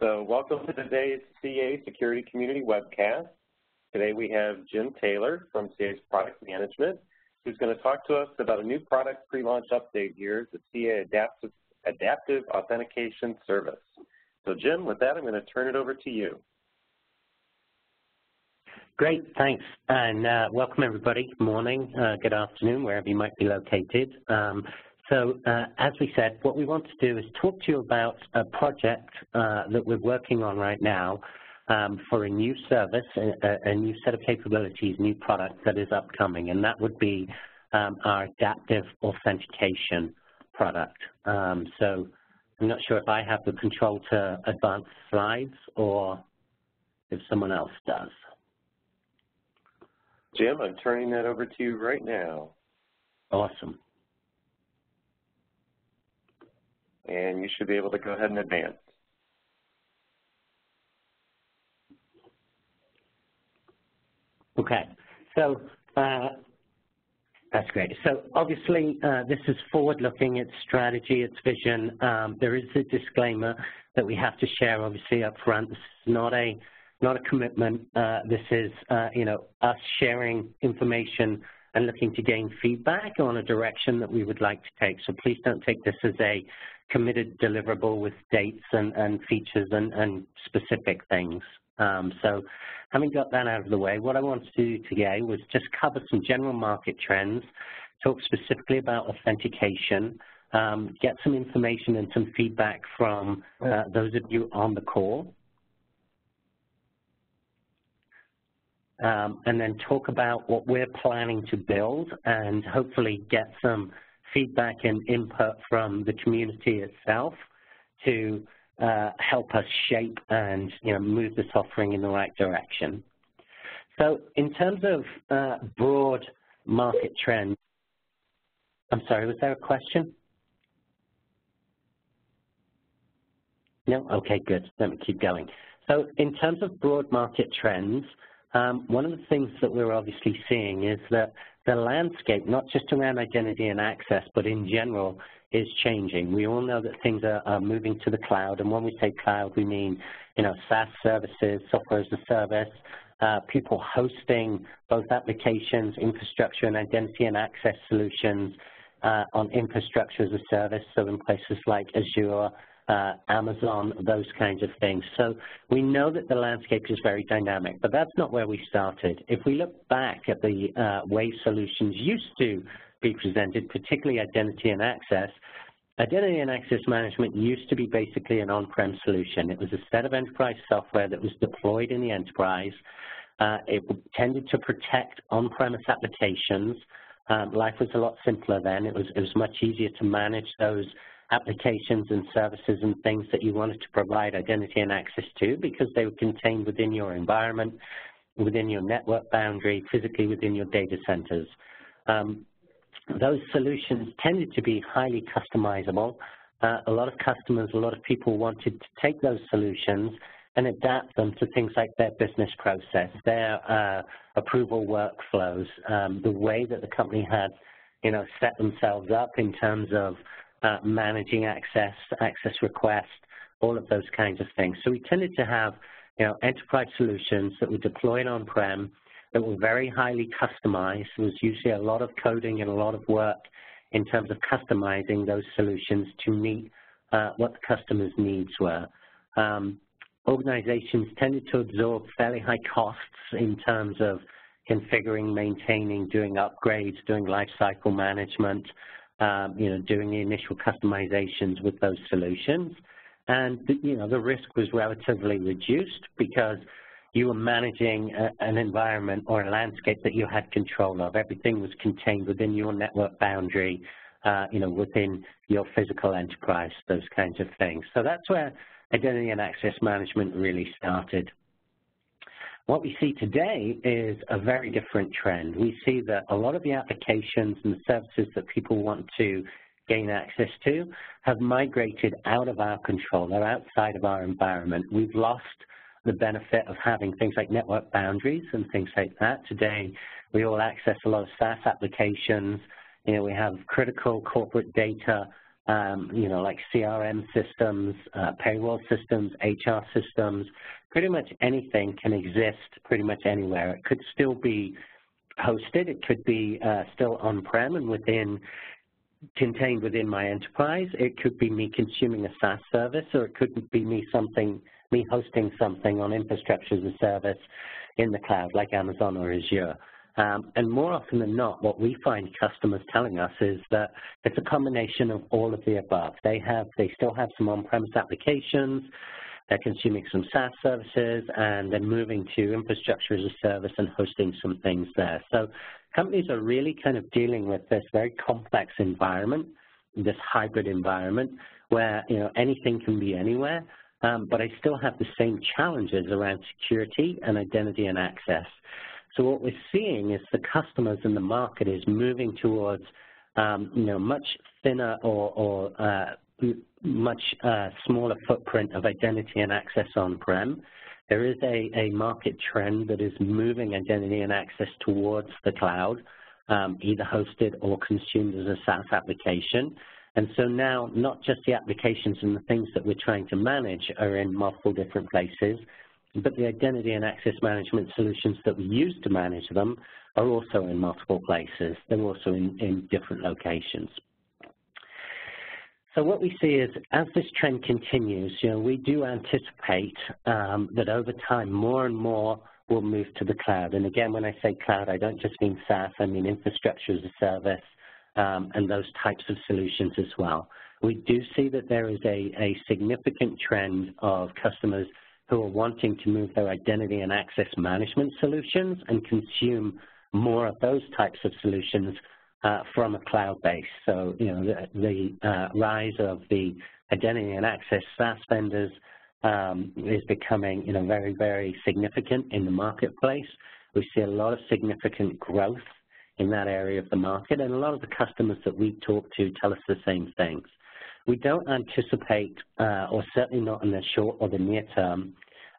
So welcome to today's CA Security Community Webcast. Today we have Jim Taylor from CA's Product Management, who's going to talk to us about a new product pre-launch update here, the CA Adaptive Authentication Service. So Jim, with that, I'm going to turn it over to you. Great, thanks, and welcome everybody. Good morning, good afternoon, wherever you might be located. As we said, what we want to do is talk to you about a project that we're working on right now for a new service, a new set of capabilities, new product that is upcoming, and that would be our Adaptive Authentication product. So I'm not sure if I have the control to advance slides or if someone else does. Jim, I'm turning that over to you right now. Awesome. And you should be able to go ahead and advance. Okay, so that's great. So obviously this is forward-looking, it's strategy, it's vision. There is a disclaimer that we have to share obviously up front. This is not a commitment. This is us sharing information and looking to gain feedback on a direction that we would like to take. So please don't take this as a committed deliverable with dates and features and specific things. So having got that out of the way, what I wanted to do today was just cover some general market trends, talk specifically about authentication, get some information and some feedback from those of you on the call, and then talk about what we're planning to build and hopefully get some feedback and input from the community itself to help us shape and move this offering in the right direction. So in terms of broad market trends, I'm sorry, was there a question? No? Okay, good. Let me keep going. So in terms of broad market trends, one of the things that we're obviously seeing is that the landscape, not just around identity and access, but in general, is changing. We all know that things are moving to the cloud, and when we say cloud, we mean, SaaS services, software as a service, people hosting both applications, infrastructure, and identity and access solutions on infrastructure as a service, so in places like Azure, Amazon, those kinds of things. So we know that the landscape is very dynamic, but that's not where we started. If we look back at the way solutions used to be presented, particularly identity and access management used to be basically an on-prem solution. It was a set of enterprise software that was deployed in the enterprise. It tended to protect on-premise applications. Life was a lot simpler then. It was much easier to manage those applications and services and things that you wanted to provide identity and access to because they were contained within your environment, within your network boundary, physically within your data centers. Those solutions tended to be highly customizable. A lot of customers, a lot of people wanted to take those solutions and adapt them to things like their business process, their approval workflows, the way that the company had, set themselves up in terms of managing access requests, all of those kinds of things. So we tended to have, enterprise solutions that were deployed on-prem, that were very highly customized. There was usually a lot of coding and a lot of work in terms of customizing those solutions to meet what the customer's needs were. Organizations tended to absorb fairly high costs in terms of configuring, maintaining, doing upgrades, doing lifecycle management, doing the initial customizations with those solutions. And, the risk was relatively reduced because you were managing an environment or a landscape that you had control of. Everything was contained within your network boundary, within your physical enterprise, those kinds of things. So that's where identity and access management really started. What we see today is a very different trend. We see that a lot of the applications and the services that people want to gain access to have migrated out of our control. They're outside of our environment. We've lost the benefit of having things like network boundaries and things like that. Today, we all access a lot of SaaS applications. We have critical corporate data like CRM systems, payroll systems, HR systems. Pretty much anything can exist pretty much anywhere. It could still be hosted. It could be still on-prem and contained within my enterprise. It could be me consuming a SaaS service, or it could be me hosting something on infrastructure as a service in the cloud, like Amazon or Azure. And more often than not, what we find customers telling us is that it's a combination of all of the above. They still have some on-premise applications, they're consuming some SaaS services, and they're moving to infrastructure as a service and hosting some things there. So companies are really kind of dealing with this very complex environment, this hybrid environment, where anything can be anywhere, but I still have the same challenges around security and identity and access. So what we're seeing is the customers in the market is moving towards much thinner or much smaller footprint of identity and access on-prem. There is a market trend that is moving identity and access towards the cloud, either hosted or consumed as a SaaS application. And so now not just the applications and the things that we're trying to manage are in multiple different places, but the identity and access management solutions that we use to manage them are also in multiple places. They're also in different locations. So what we see is, as this trend continues, we do anticipate that over time more and more will move to the cloud. And again, when I say cloud, I don't just mean SaaS, I mean infrastructure as a service and those types of solutions as well. We do see that there is a significant trend of customers who are wanting to move their identity and access management solutions and consume more of those types of solutions from a cloud base. So, the rise of the identity and access SaaS vendors is becoming, very, very significant in the marketplace. We see a lot of significant growth in that area of the market, and a lot of the customers that we talk to tell us the same things. We don't anticipate, or certainly not in the short or the near term,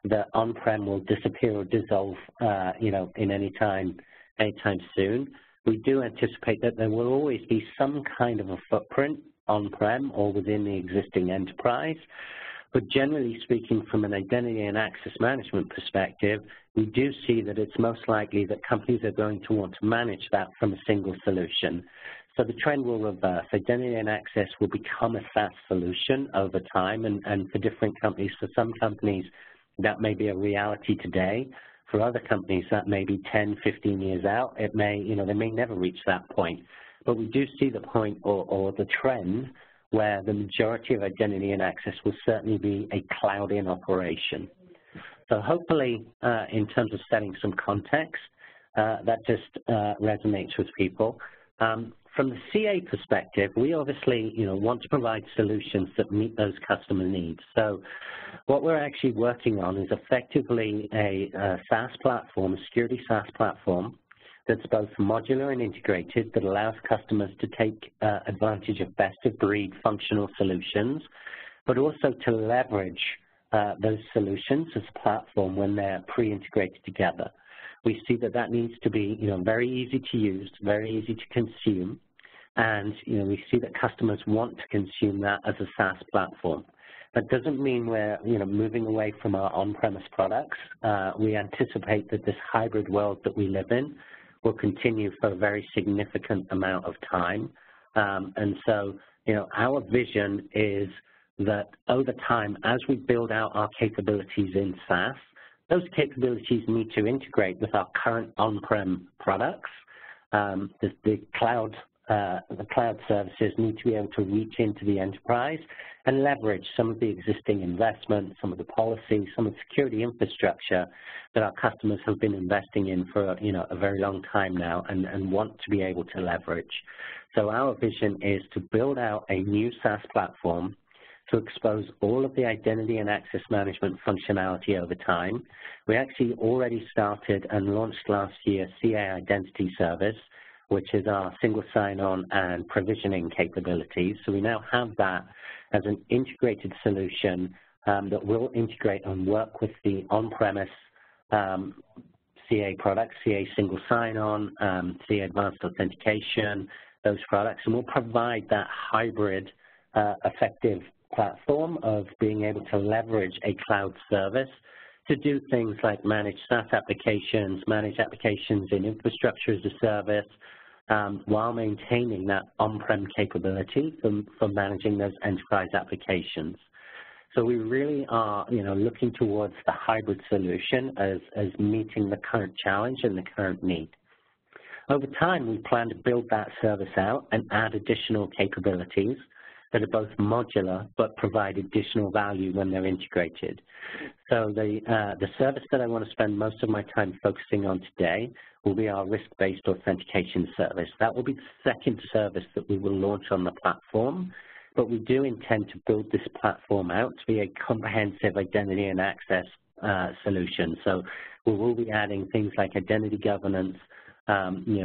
that on-prem will disappear or dissolve, in anytime soon. We do anticipate that there will always be some kind of a footprint on-prem or within the existing enterprise. But generally speaking, from an identity and access management perspective, we do see that it's most likely that companies are going to want to manage that from a single solution. So the trend will reverse. Identity and access will become a SaaS solution over time, and for different companies. For some companies, that may be a reality today. For other companies, that may be 10, 15 years out. It may, they may never reach that point. But we do see the point or the trend where the majority of identity and access will certainly be a cloud-in operation. So hopefully, in terms of setting some context, that just resonates with people. From the CA perspective, we obviously, want to provide solutions that meet those customer needs. So what we're actually working on is effectively a SaaS platform, a security SaaS platform, that's both modular and integrated, that allows customers to take advantage of best-of-breed functional solutions, but also to leverage those solutions as a platform when they're pre-integrated together. We see that needs to be, very easy to use, very easy to consume, and, we see that customers want to consume that as a SaaS platform. That doesn't mean we're, moving away from our on-premise products. We anticipate that this hybrid world that we live in will continue for a very significant amount of time. And so, our vision is that over time, as we build out our capabilities in SaaS, those capabilities need to integrate with our current on-prem products. The cloud services need to be able to reach into the enterprise and leverage some of the existing investment, some of the policy, some of the security infrastructure that our customers have been investing in for a very long time now and want to be able to leverage. So our vision is to build out a new SaaS platform to expose all of the identity and access management functionality over time. We actually already started and launched last year CA Identity Service, which is our single sign-on and provisioning capabilities. So we now have that as an integrated solution that will integrate and work with the on-premise CA products, CA single sign-on, CA Advanced Authentication, those products, and we'll provide that hybrid effective platform of being able to leverage a cloud service to do things like manage SaaS applications, manage applications in infrastructure as a service, while maintaining that on-prem capability for managing those enterprise applications. So we really are, looking towards the hybrid solution as meeting the current challenge and the current need. Over time, we plan to build that service out and add additional capabilities that are both modular but provide additional value when they're integrated. So the service that I want to spend most of my time focusing on today will be our risk-based authentication service. That will be the second service that we will launch on the platform, but we do intend to build this platform out to be a comprehensive identity and access solution. So we will be adding things like identity governance,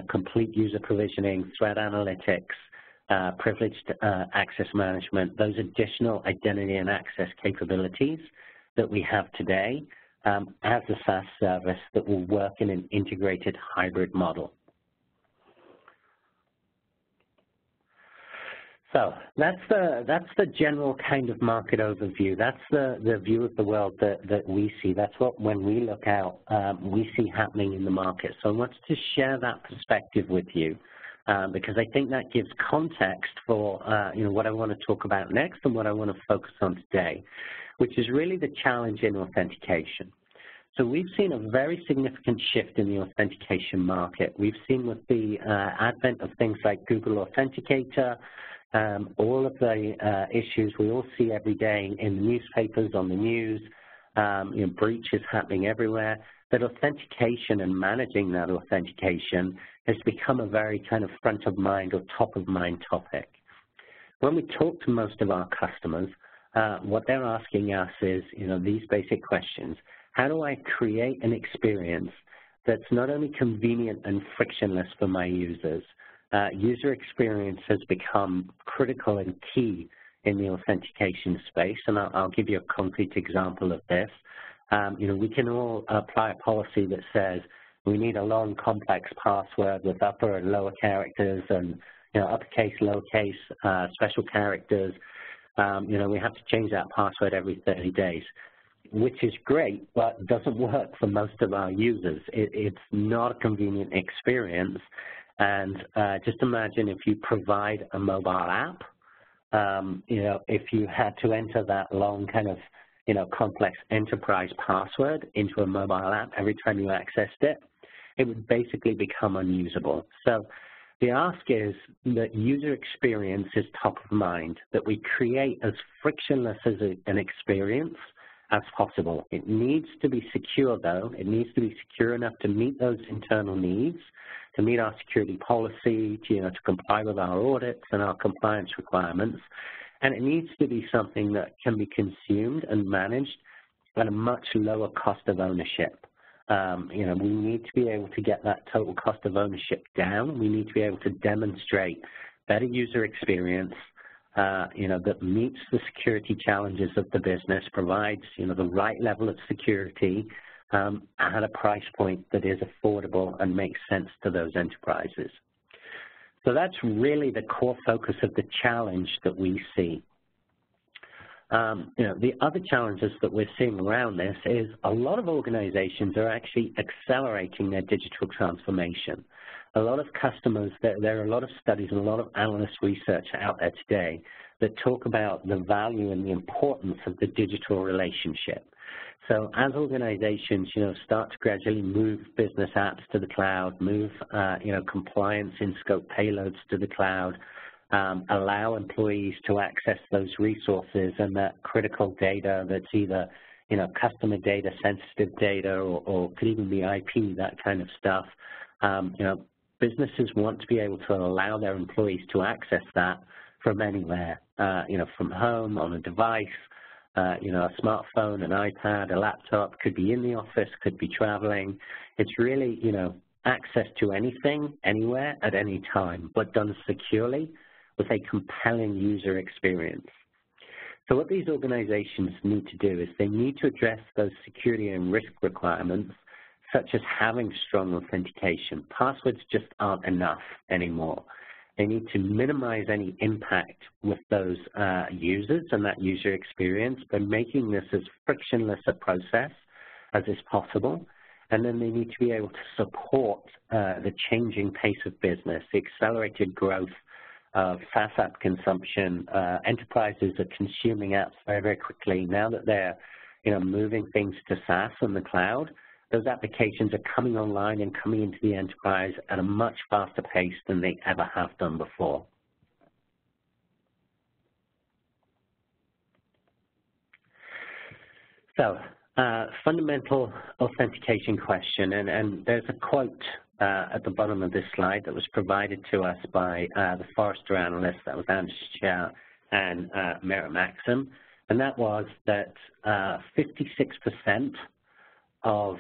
complete user provisioning, threat analytics, privileged access management, those additional identity and access capabilities that we have today as a SaaS service that will work in an integrated hybrid model. So that's the general kind of market overview. That's the view of the world that we see. That's what, when we look out, we see happening in the market. So I wanted to share that perspective with you. Because I think that gives context for what I want to talk about next and what I want to focus on today, which is really the challenge in authentication. So we've seen a very significant shift in the authentication market. We've seen with the advent of things like Google Authenticator, all of the issues we all see every day in the newspapers, on the news, breaches happening everywhere, that authentication and managing that authentication has become a very kind of front of mind or top of mind topic. When we talk to most of our customers, what they're asking us is, these basic questions. How do I create an experience that's not only convenient and frictionless for my users? User experience has become critical and key in the authentication space, and I'll give you a concrete example of this. We can all apply a policy that says we need a long, complex password with upper and lower characters and, uppercase, lowercase, special characters. We have to change that password every 30 days, which is great, but doesn't work for most of our users. It's not a convenient experience. And just imagine if you provide a mobile app, if you had to enter that long kind of complex enterprise password into a mobile app every time you accessed it, it would basically become unusable. So the ask is that user experience is top of mind, that we create as frictionless as an experience as possible. It needs to be secure, though. It needs to be secure enough to meet those internal needs, to meet our security policy, to comply with our audits and our compliance requirements. And it needs to be something that can be consumed and managed at a much lower cost of ownership. We need to be able to get that total cost of ownership down. We need to be able to demonstrate better user experience, that meets the security challenges of the business, provides, the right level of security at a price point that is affordable and makes sense to those enterprises. So that's really the core focus of the challenge that we see. The other challenges that we're seeing around this is a lot of organizations are actually accelerating their digital transformation. A lot of customers, there are a lot of studies and a lot of analyst research out there today that talk about the value and the importance of the digital relationship. So as organizations, start to gradually move business apps to the cloud, move, compliance in scope payloads to the cloud, allow employees to access those resources and that critical data that's either, customer data, sensitive data, or could even be IP, that kind of stuff. Businesses want to be able to allow their employees to access that from anywhere, from home, on a device, a smartphone, an iPad, a laptop, could be in the office, could be traveling. It's really, access to anything, anywhere, at any time, but done securely with a compelling user experience. So what these organizations need to do is they need to address those security and risk requirements, such as having strong authentication. Passwords just aren't enough anymore. They need to minimize any impact with those users and that user experience by making this as frictionless a process as is possible. And then they need to be able to support the changing pace of business, the accelerated growth of SaaS app consumption. Enterprises are consuming apps very, very quickly. Now that they're moving things to SaaS and the cloud, those applications are coming online and coming into the enterprise at a much faster pace than they ever have done before. So, fundamental authentication question, and there's a quote at the bottom of this slide that was provided to us by the Forrester analyst, that was Anders Schau and Merritt Maxim, and that was that 56% of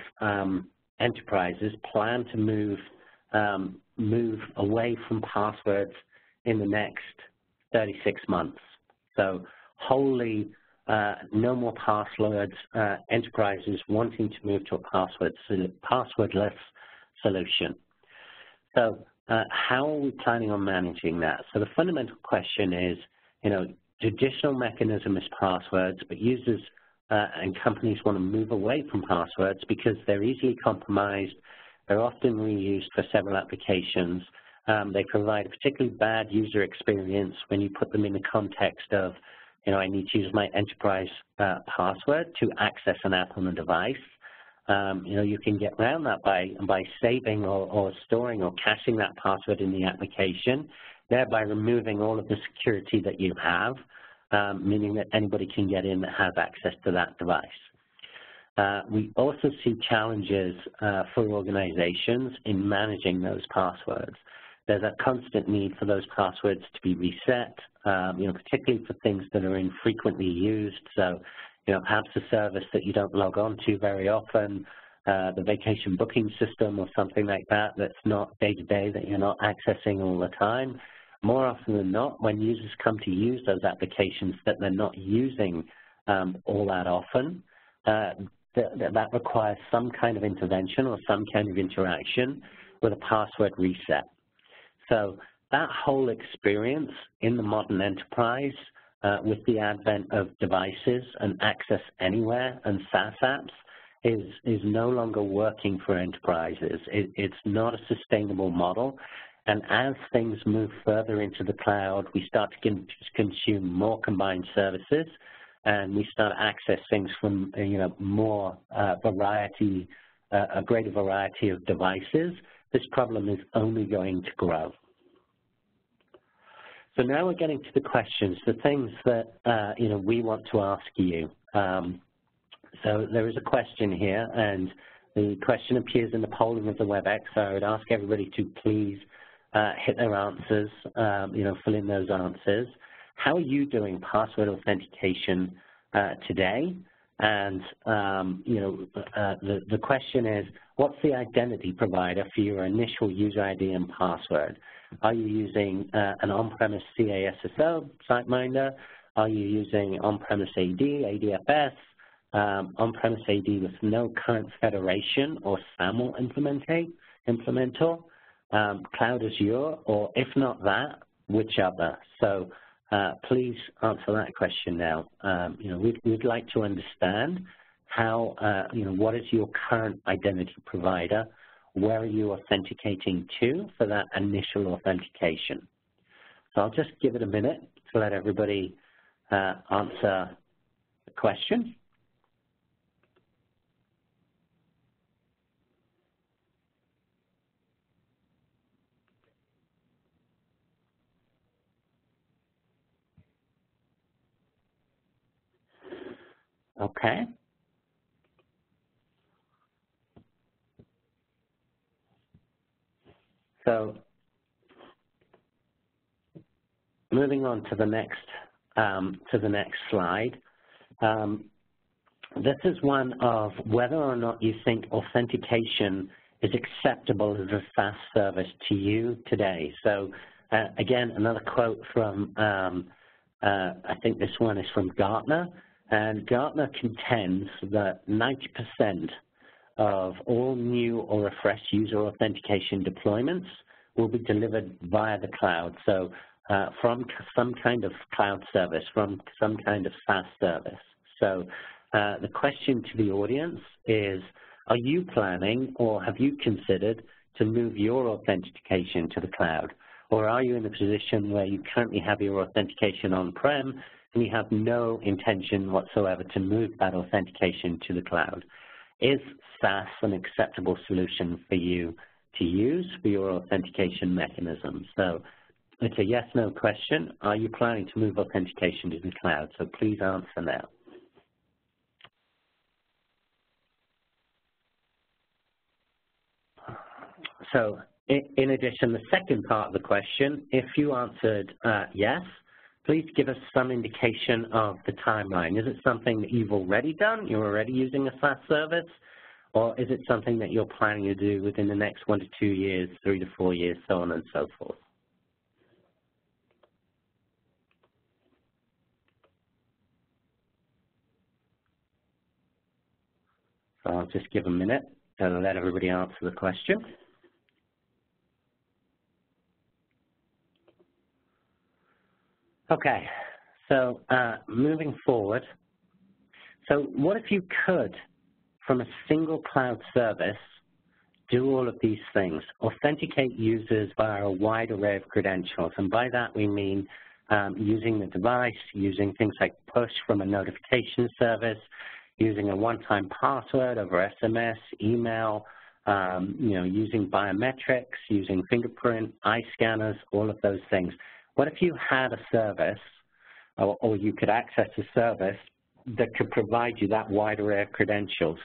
enterprises plan to move away from passwords in the next 36 months. So wholly no more passwords, enterprises wanting to move to a passwordless solution. So how are we planning on managing that? So the fundamental question is, traditional mechanism is passwords, but users and companies want to move away from passwords because they're easily compromised, they're often reused for several applications, they provide a particularly bad user experience when you put them in the context of, I need to use my enterprise password to access an app on the device. You can get around that by saving or storing or caching that password in the application, thereby removing all of the security that you have, meaning that anybody can get in that has access to that device. We also see challenges for organizations in managing those passwords. There's a constant need for those passwords to be reset, particularly for things that are infrequently used. So, perhaps a service that you don't log on to very often, the vacation booking system or something like that that's not day-to-day, that you're not accessing all the time. More often than not, when users come to use those applications that they're not using all that often, that requires some kind of intervention or some kind of interaction with a password reset. So that whole experience in the modern enterprise with the advent of devices and access anywhere and SaaS apps is no longer working for enterprises. It's not a sustainable model. And as things move further into the cloud, we start to consume more combined services, and we start to access things from more variety, a greater variety of devices. This problem is only going to grow. So now we're getting to the questions, the things that we want to ask you. So there is a question here, and the question appears in the polling of the WebEx. So I would ask everybody to please hit their answers, fill in those answers. How are you doing password authentication today? And the question is, what's the identity provider for your initial user ID and password? Are you using an on-premise CA SSO, SiteMinder? Are you using on-premise AD, ADFS, on-premise AD with no current federation or SAML implementer, Cloud Azure, or if not that, which other? So please answer that question now. We'd like to understand how, what is your current identity provider? Where are you authenticating to for that initial authentication? So I'll just give it a minute to let everybody answer the question. Okay. So moving on to the next slide. This is one of whether or not you think authentication is acceptable as a SaaS service to you today. So again, another quote from, I think this one is from Gartner, and Gartner contends that 90% of all new or refreshed user authentication deployments will be delivered via the cloud, so from some kind of cloud service, from some kind of SaaS service. So the question to the audience is, are you planning or have you considered to move your authentication to the cloud? Or are you in a position where you currently have your authentication on-prem and you have no intention whatsoever to move that authentication to the cloud? Is SaaS an acceptable solution for you to use for your authentication mechanisms? So it's a yes-no question. Are you planning to move authentication to the cloud? So please answer now. So in addition, the second part of the question, if you answered yes, please give us some indication of the timeline. Is it something that you've already done, you're already using a SaaS service, or is it something that you're planning to do within the next 1 to 2 years, 3 to 4 years, so on and so forth? So I'll just give a minute to let everybody answer the question. Okay, so moving forward, so what if you could, from a single cloud service, do all of these things? Authenticate users via a wide array of credentials, and by that we mean using the device, using things like push from a notification service, using a one-time password over SMS, email, using biometrics, using fingerprint, eye scanners, all of those things. What if you had a service, or you could access a service that could provide you that wide array of credentials?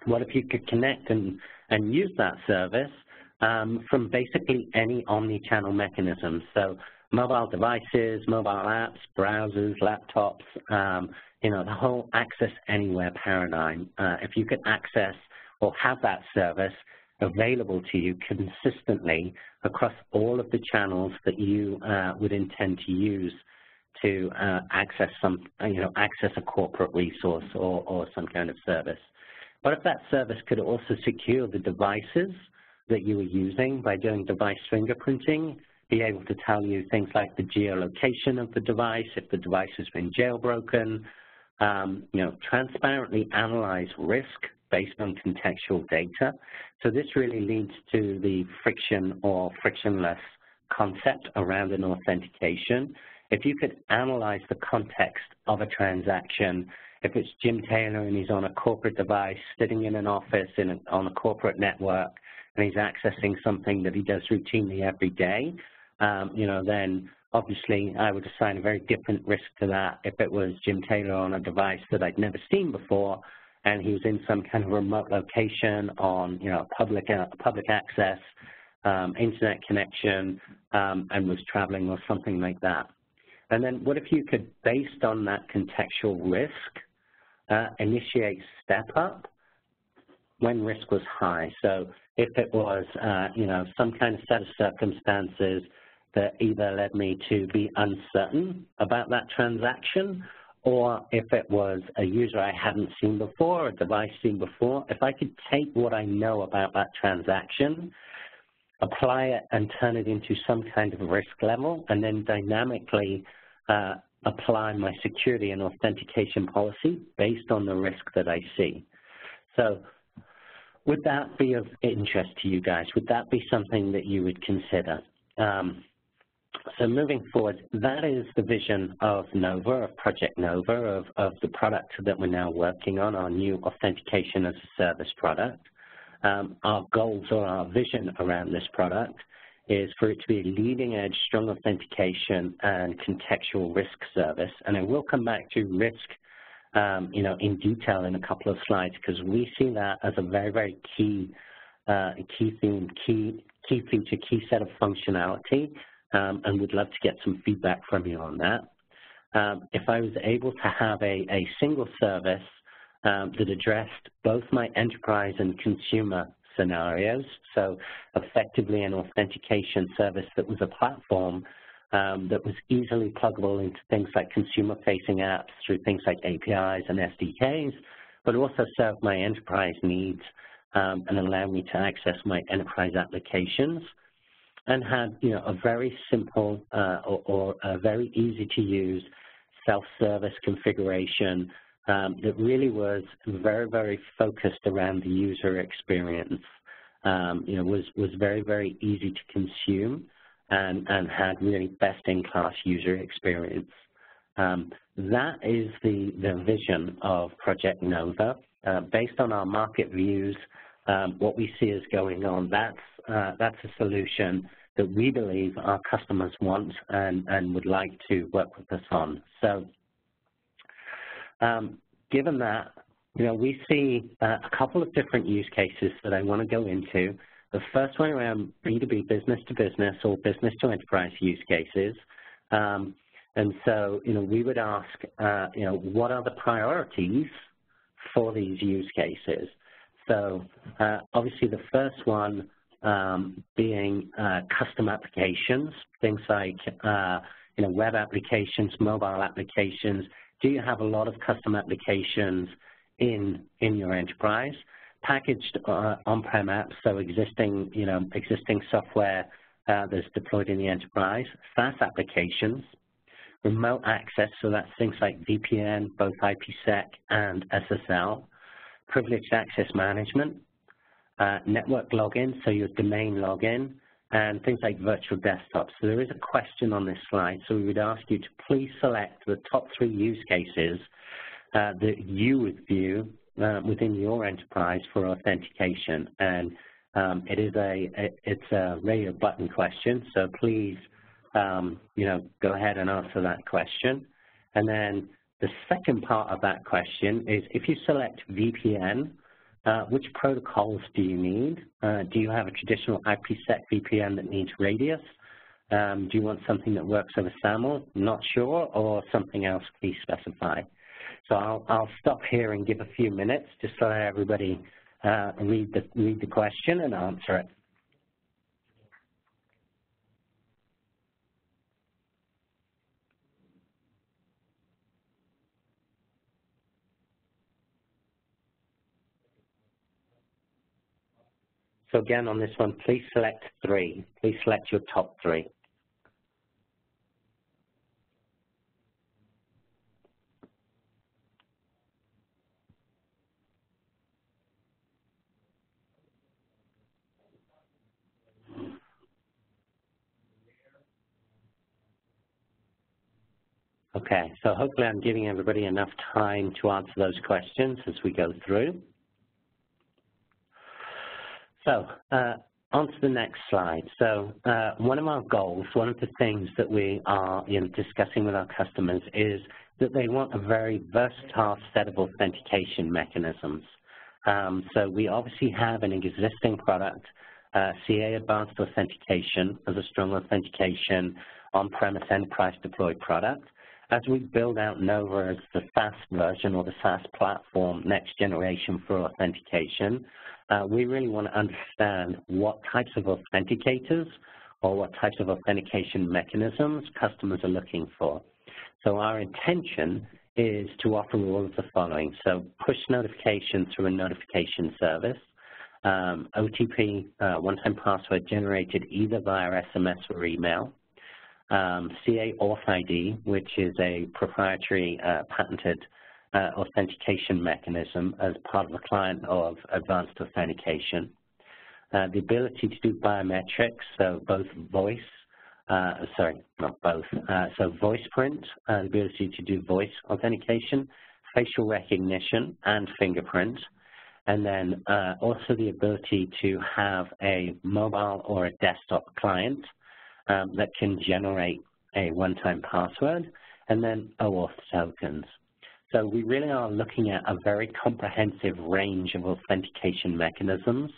What if you could connect and use that service from basically any omni-channel mechanism? So mobile devices, mobile apps, browsers, laptops, the whole access anywhere paradigm. If you could access or have that service available to you consistently across all of the channels that you would intend to use to access access a corporate resource or some kind of service. What if that service could also secure the devices that you were using by doing device fingerprinting, be able to tell you things like the geolocation of the device, if the device has been jailbroken, transparently analyze risk based on contextual data. So this really leads to the friction or frictionless concept around an authentication. If you could analyze the context of a transaction, if it's Jim Taylor and he's on a corporate device, sitting in an office on a corporate network, and he's accessing something that he does routinely every day, then obviously I would assign a very different risk to that if it was Jim Taylor on a device that I'd never seen before, and he was in some kind of remote location on, public access, internet connection, and was traveling or something like that. And then what if you could, based on that contextual risk, initiate step up when risk was high? So if it was, some kind of set of circumstances that either led me to be uncertain about that transaction, or if it was a user I hadn't seen before, a device seen before, if I could take what I know about that transaction, apply it and turn it into some kind of risk level, and then dynamically apply my security and authentication policy based on the risk that I see. So would that be of interest to you guys? Would that be something that you would consider? So moving forward, that is the vision of Nova, of Project Nova, of the product that we're now working on, our new Authentication as a Service product. Our goals or our vision around this product is for it to be a leading-edge, strong authentication and contextual risk service. And I will come back to risk, in detail in a couple of slides, because we see that as a very, very key theme, key feature, key set of functionality. And would love to get some feedback from you on that. If I was able to have a single service that addressed both my enterprise and consumer scenarios, so effectively an authentication service that was a platform that was easily pluggable into things like consumer-facing apps through things like APIs and SDKs, but also serve my enterprise needs and allow me to access my enterprise applications. and had, a very simple or a very easy to use self-service configuration that really was very, very focused around the user experience. Was very, very easy to consume and had really best-in-class user experience. That is the vision of Project Nova. Based on our market views, what we see is going on, that's a solution that we believe our customers want and would like to work with us on. So given that, we see a couple of different use cases that I want to go into. The first one around B2B, business to business or business to enterprise use cases. And so, we would ask, what are the priorities for these use cases? So obviously the first one being custom applications, things like, web applications, mobile applications. Do you have a lot of custom applications in your enterprise? Packaged on-prem apps, so existing software that's deployed in the enterprise. SaaS applications, remote access, so that's things like VPN, both IPsec and SSL. Privileged access management, network login, so your domain login, and things like virtual desktops. So there is a question on this slide, so we would ask you to please select the top 3 use cases that you would view within your enterprise for authentication. And it's a radio button question, so please go ahead and answer that question. And then the second part of that question is, if you select VPN, which protocols do you need? Do you have a traditional IPsec VPN that needs radius? Do you want something that works over SAML? Not sure, or something else, please specify. So I'll stop here and give a few minutes just so everybody read the question and answer it. So again, on this one, please select 3. Please select your top 3. Okay, so hopefully I'm giving everybody enough time to answer those questions as we go through. So on to the next slide. So one of our goals, one of the things that we are discussing with our customers is that they want a very versatile set of authentication mechanisms. So we obviously have an existing product, CA Advanced Authentication, as a strong authentication on-premise enterprise deployed product. As we build out Nova as the SaaS version or the SaaS platform next generation for authentication, we really want to understand what types of authenticators or what types of authentication mechanisms customers are looking for. So our intention is to offer all of the following. So push notification through a notification service, OTP, one-time password generated either via SMS or email, CA Auth ID, which is a proprietary patented authentication mechanism as part of a client of Advanced Authentication. The ability to do biometrics, so both voice, so voice print, the ability to do voice authentication, facial recognition, and fingerprint. And then also the ability to have a mobile or a desktop client that can generate a one-time password, and then OAuth tokens. So we really are looking at a very comprehensive range of authentication mechanisms.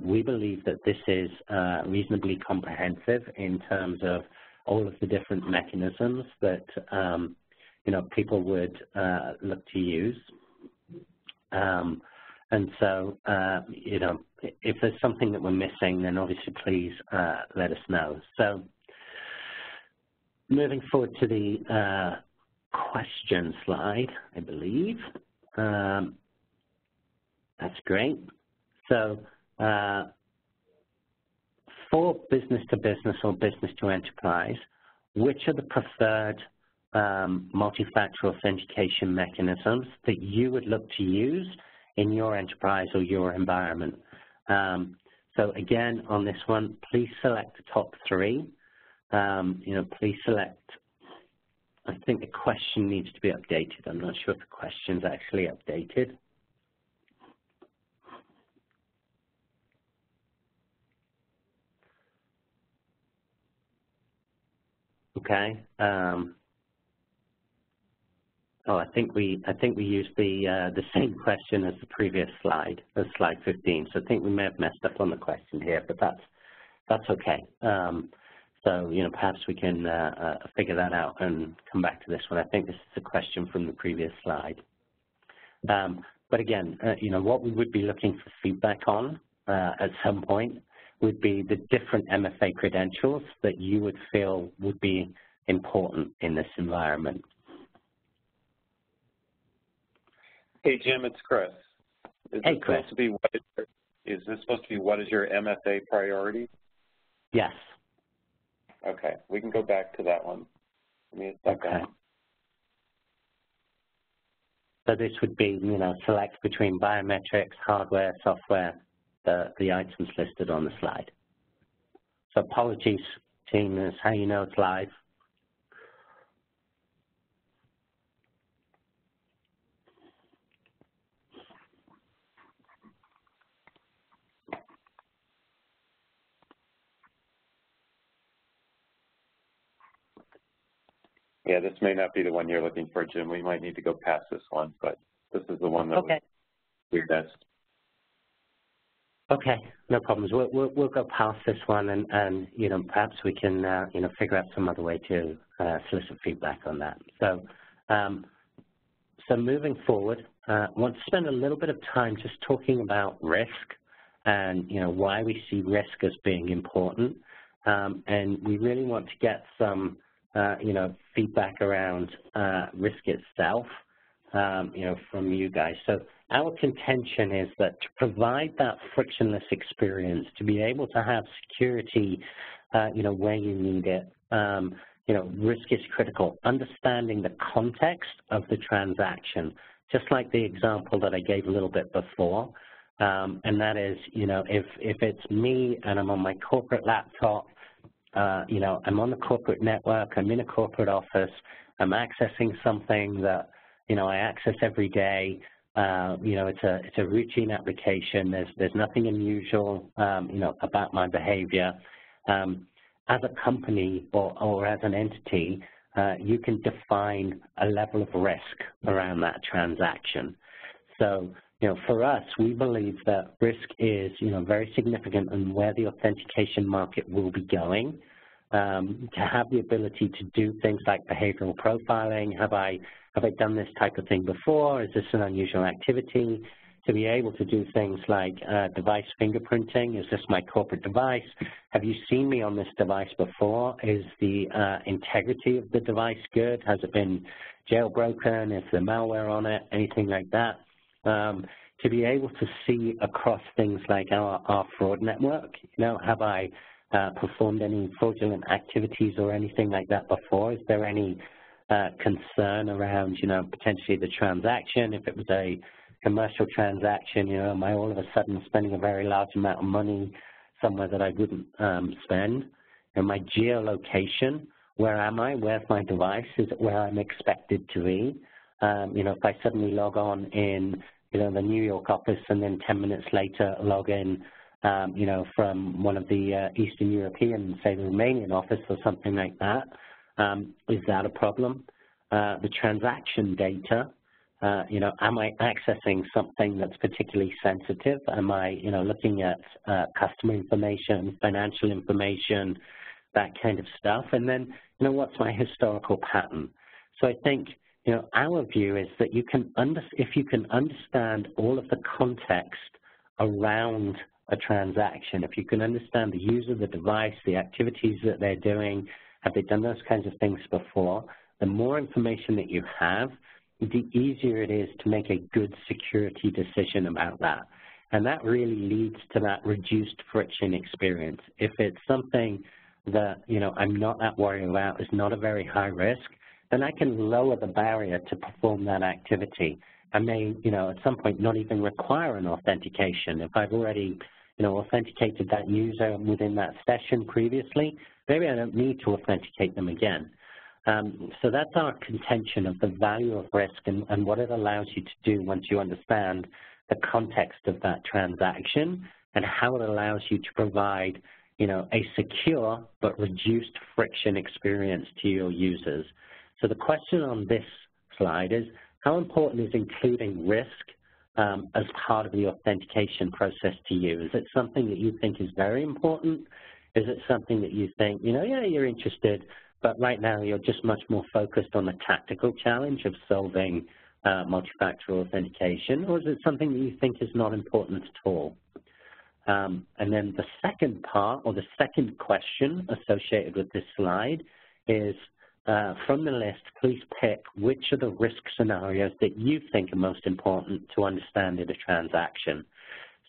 We believe that this is reasonably comprehensive in terms of all of the different mechanisms that people would look to use. And so, if there's something that we're missing, then obviously please let us know. So moving forward to the question slide, I believe. That's great. So for business to business or business to enterprise, which are the preferred multi-factor authentication mechanisms that you would look to use in your enterprise or your environment? So again, on this one, please select the top three. Please select, I think the question needs to be updated. I'm not sure if the question's actually updated. Okay. I think we used the same question as the previous slide, as slide 15. So I think we may have messed up on the question here, but that's okay. So perhaps we can figure that out and come back to this one. I think this is a question from the previous slide. But again, what we would be looking for feedback on at some point would be the different MFA credentials that you would feel would be important in this environment. Hey, Jim, it's Chris. Hey, Chris. Is this supposed to be what is your MFA priority? Yes. Okay, we can go back to that one. Give me a second. Okay. So this would be, select between biometrics, hardware, software, the items listed on the slide. So apologies, team, is how you know it's live. Yeah, this may not be the one you're looking for, Jim. We might need to go past this one, but this is the one that we missed. Okay, no problems. We'll go past this one, and perhaps we can figure out some other way to solicit feedback on that. So, so moving forward, I want to spend a little bit of time just talking about risk and why we see risk as being important, and we really want to get some feedback around risk itself, from you guys. So our contention is that to provide that frictionless experience, to be able to have security, where you need it, risk is critical. Understanding the context of the transaction, just like the example that I gave a little bit before, and that is, if it's me and I'm on my corporate laptop, I'm on the corporate network, I'm in a corporate office, I'm accessing something that, I access every day, it's a routine application, there's nothing unusual, about my behavior. As a company or as an entity, you can define a level of risk around that transaction. So, for us, we believe that risk is, very significant in where the authentication market will be going. To have the ability to do things like behavioral profiling, have I done this type of thing before? Is this an unusual activity? To be able to do things like device fingerprinting. Is this my corporate device? Have you seen me on this device before? Is the integrity of the device good? Has it been jailbroken? Is there malware on it? Anything like that? To be able to see across things like our fraud network, have I performed any fraudulent activities or anything like that before? Is there any concern around, potentially the transaction? If it was a commercial transaction, am I all of a sudden spending a very large amount of money somewhere that I wouldn't spend? And my geolocation, where am I? Where's my device? Is it where I'm expected to be? If I suddenly log on in, the New York office and then 10 minutes later log in, from one of the Eastern European, say the Romanian office or something like that, is that a problem? The transaction data, am I accessing something that's particularly sensitive? Am I, looking at customer information, financial information, that kind of stuff? And then, what's my historical pattern? So I think, our view is that if you can understand all of the context around a transaction, if you can understand the user, the device, the activities that they're doing, have they done those kinds of things before, the more information that you have, the easier it is to make a good security decision about that. And that really leads to that reduced friction experience. If it's something that, I'm not that worried about, is not a very high risk, then I can lower the barrier to perform that activity. I may, at some point not even require an authentication. If I've already, authenticated that user within that session previously, maybe I don't need to authenticate them again. So that's our contention of the value of risk and what it allows you to do once you understand the context of that transaction and how it allows you to provide, a secure but reduced friction experience to your users. So the question on this slide is, how important is including risk as part of the authentication process to you? Is it something that you think is very important? Is it something that you think, yeah, you're interested, but right now you're just much more focused on the tactical challenge of solving multi-factor authentication, or is it something that you think is not important at all? And then the second part, or the second question associated with this slide is, from the list, please pick which of the risk scenarios that you think are most important to understand in a transaction.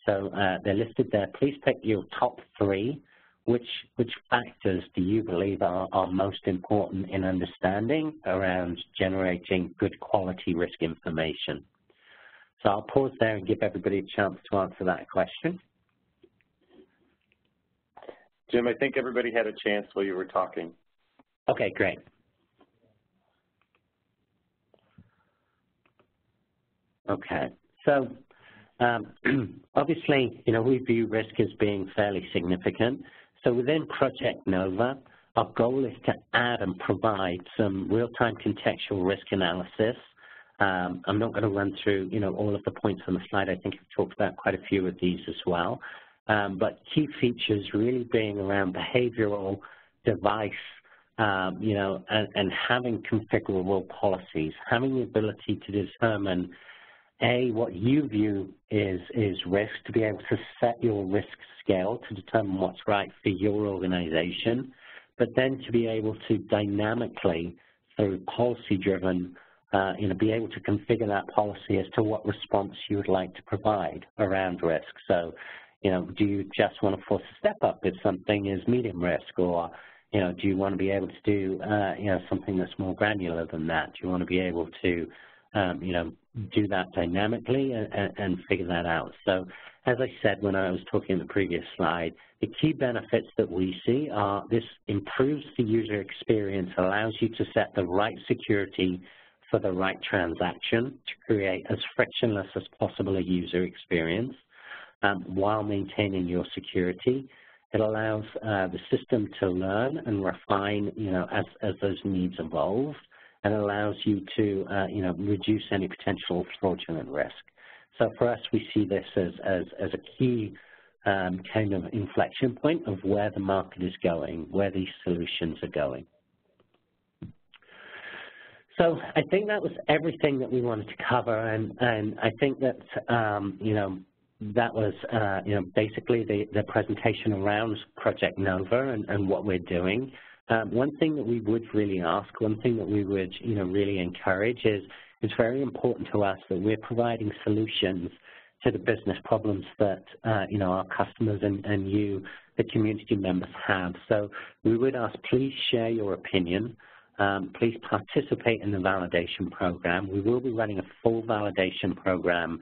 So they're listed there. Please pick your top 3. Which factors do you believe are most important in understanding around generating good quality risk information? So I'll pause there and give everybody a chance to answer that question. Jim, I think everybody had a chance while you were talking. Okay, great. Okay, so obviously, we view risk as being fairly significant. So within Project Nova, our goal is to add and provide some real-time contextual risk analysis. I'm not going to run through, all of the points on the slide. I think I've talked about quite a few of these as well. But key features really being around behavioral, device, and having configurable policies, having the ability to determine what you view is risk, to be able to set your risk scale to determine what's right for your organization, but then to be able to dynamically, through policy-driven, be able to configure that policy as to what response you would like to provide around risk. So, do you just want to force a step up if something is medium risk, or, do you want to be able to do, something that's more granular than that? Do you want to be able to, do that dynamically and figure that out? So, as I said when I was talking in the previous slide, the key benefits that we see are this improves the user experience, allows you to set the right security for the right transaction to create as frictionless as possible a user experience while maintaining your security. It allows the system to learn and refine, as those needs evolve, and allows you to, reduce any potential fraudulent risk. So for us, we see this as a key kind of inflection point of where the market is going, where these solutions are going. So I think that was everything that we wanted to cover, and I think that, that was, basically the presentation around Project Nova and what we're doing. One thing that we would really ask, one thing that we would, really encourage is it's very important to us that we're providing solutions to the business problems that, our customers and you, the community members, have. So we would ask, please share your opinion. Please participate in the validation program. We will be running a full validation program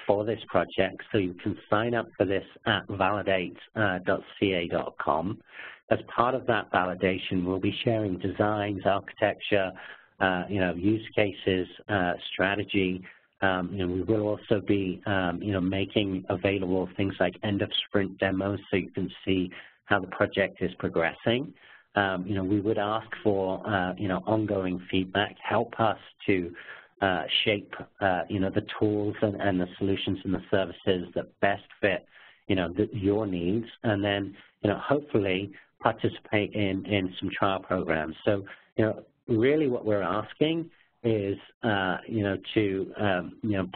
for this project, so you can sign up for this at validate.ca.com. As part of that validation, we'll be sharing designs, architecture, use cases, strategy. We will also be, making available things like end-of-sprint demos so you can see how the project is progressing. We would ask for, ongoing feedback, help us to shape, the tools and the solutions and the services that best fit, your needs, and then, hopefully participate in some trial programs. So, really what we're asking is,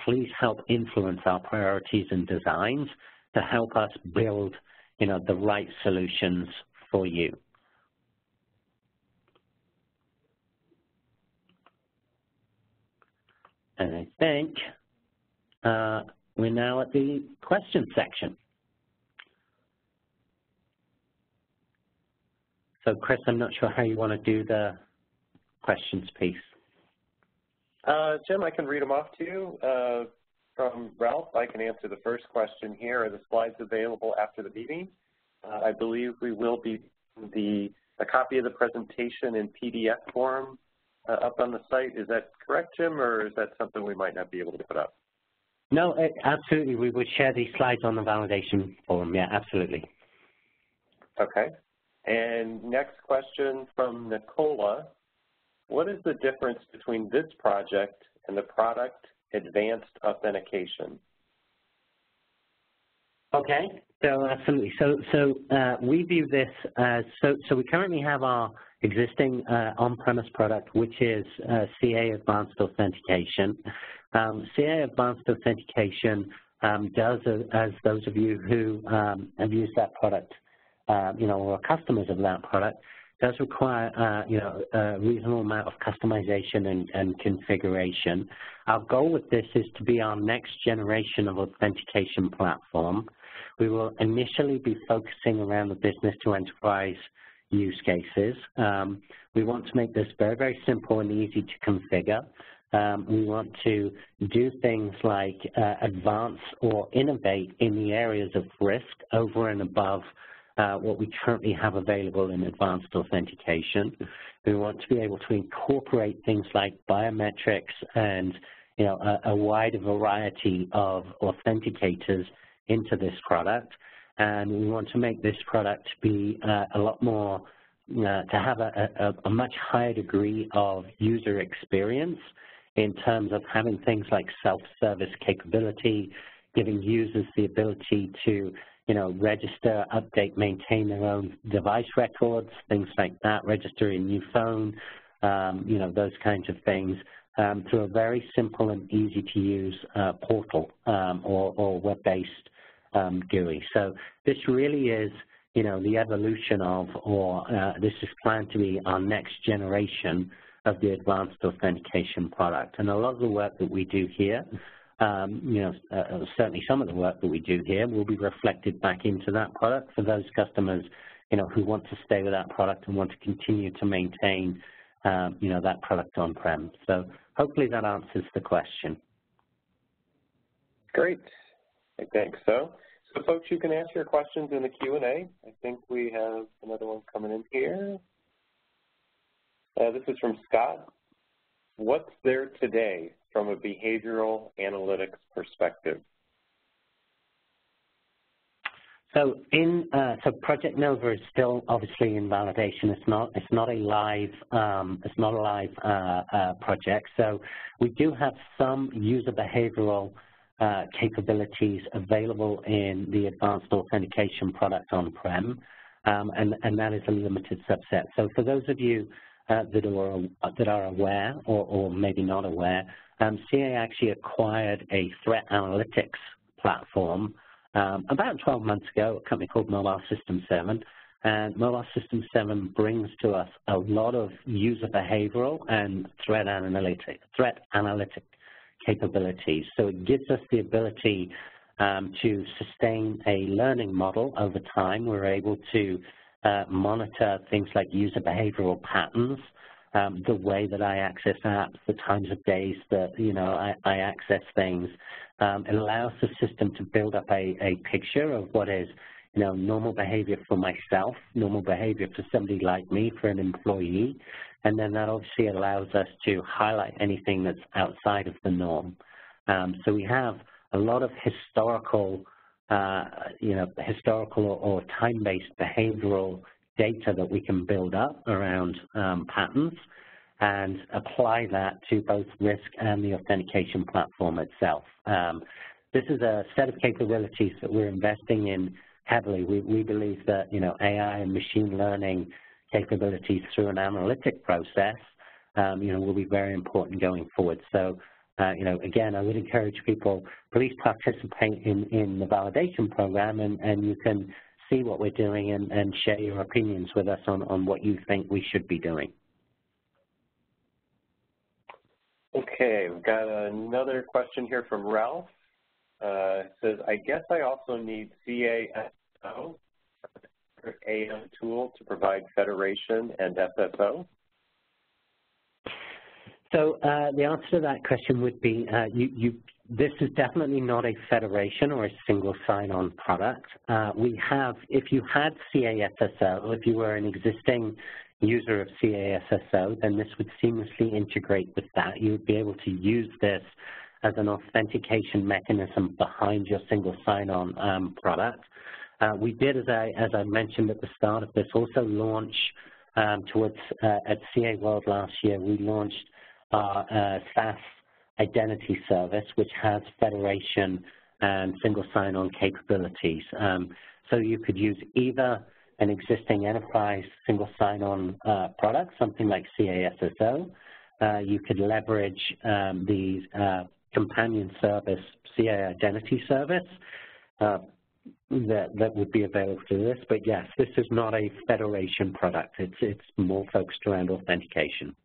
please help influence our priorities and designs to help us build, the right solutions for you. And I think we're now at the question section. So, Chris, I'm not sure how you want to do the questions piece. Jim, I can read them off to you. From Ralph, I can answer the first question here. Are the slides available after the meeting? I believe we will be a copy of the presentation in PDF form up on the site. Is that correct, Jim, or is that something we might not be able to put up? No, absolutely. We would share these slides on the validation forum. Yeah, absolutely. Okay. And next question from Nicola. What is the difference between this project and the product Advanced Authentication? Okay, so absolutely. So we view this as, so we currently have our existing on-premise product, which is CA Advanced Authentication. CA Advanced Authentication does, as those of you who have used that product, or are customers of that product, does require, a reasonable amount of customization and configuration. Our goal with this is to be our next generation of authentication platform. We will initially be focusing around the business to enterprise use cases. We want to make this very, very simple and easy to configure. We want to do things like advance or innovate in the areas of risk over and above what we currently have available in advanced authentication. We want to be able to incorporate things like biometrics and a wider variety of authenticators into this product, and we want to make this product be a lot more, to have a much higher degree of user experience in terms of having things like self-service capability, giving users the ability to register, update, maintain their own device records, things like that, register a new phone, those kinds of things, through a very simple and easy to use portal or web-based GUI. So this really is, the evolution of, or this is planned to be our next generation of the advanced authentication product. And a lot of the work that we do here, certainly some of the work that we do here will be reflected back into that product for those customers, who want to stay with that product and want to continue to maintain, that product on-prem. So hopefully that answers the question. Great. I think so. So folks, you can ask your questions in the Q&A. I think we have another one coming in here. This is from Scott. What's there today from a behavioral analytics perspective? So Project Nova is still obviously in validation. It's not a live project. So we do have some user behavioral capabilities available in the advanced authentication product on-prem, and that is a limited subset. So for those of you that are aware or maybe not aware, CA actually acquired a threat analytics platform about 12 months ago, a company called Mobile System 7. And Mobile System 7 brings to us a lot of user behavioral and threat analytic capabilities. So it gives us the ability to sustain a learning model over time. We're able to monitor things like user behavioral patterns, the way that I access apps, the times of days that I access things. It allows the system to build up a picture of what is normal behavior for myself, normal behavior for somebody like me, for an employee, and then that obviously allows us to highlight anything that's outside of the norm. So we have a lot of historical or time-based behavioral data that we can build up around patterns and apply that to both risk and the authentication platform itself. This is a set of capabilities that we're investing in heavily. We believe that AI and machine learning capabilities through an analytic process will be very important going forward. So again, I would encourage people, please participate in the validation program, and you can see what we're doing and share your opinions with us on what you think we should be doing. Okay, we've got another question here from Ralph. says, I guess I also need CA SSO, AM tool to provide federation and SSO. So the answer to that question would be this is definitely not a federation or a single sign-on product. We have, if you had CA SSO, if you were an existing user of CA SSO, then this would seamlessly integrate with that. You would be able to use this as an authentication mechanism behind your single sign-on product. We did, as I mentioned at the start of this, also launch at CA World last year, we launched our SaaS identity service, which has federation and single sign-on capabilities. So you could use either an existing enterprise single sign-on product, something like CA SSO. You could leverage the companion service, CA Identity Service, that would be available to this. But yes, this is not a federation product. It's more focused around authentication.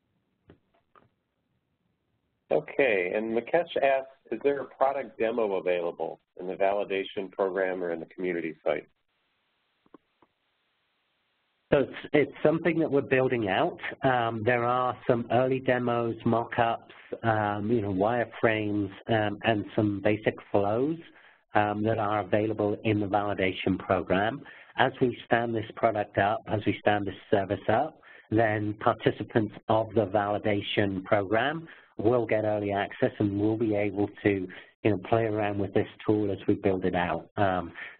Okay, and Mukesh asks, is there a product demo available in the validation program or in the community site? So it's something that we're building out. There are some early demos, mock-ups, wireframes, and some basic flows that are available in the validation program. As we stand this product up, as we stand this service up, then participants of the validation program will get early access and will be able to play around with this tool as we build it out.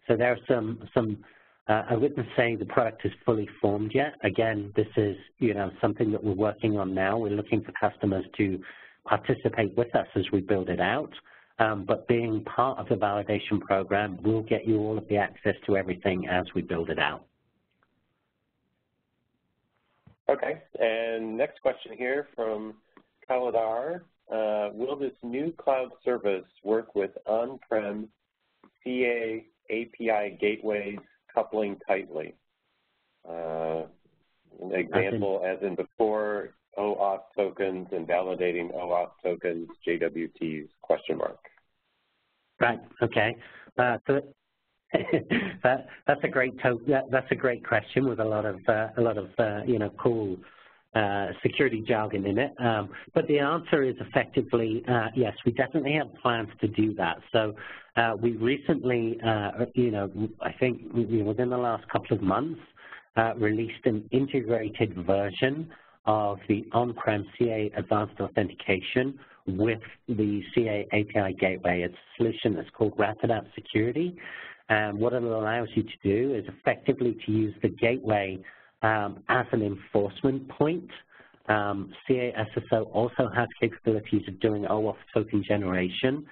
So there are some I wouldn't say the product is fully formed yet. Again, this is something that we're working on now. We're looking for customers to participate with us as we build it out. But being part of the validation program will get you all of the access to everything as we build it out. Okay, and next question here from Kaladar. Will this new cloud service work with on-prem CA API gateways coupling tightly? An example, as in before OAuth tokens and validating OAuth tokens, JWTs, question mark. Right, okay. So that's a great question with a lot of cool security jargon in it. But the answer is effectively yes, we definitely have plans to do that. So we recently, I think within the last couple of months, released an integrated version of the on-prem CA Advanced Authentication with the CA API Gateway. It's a solution that's called Rapid App Security. And what it allows you to do is effectively to use the gateway as an enforcement point. CA SSO also has capabilities of doing OAuth token generation.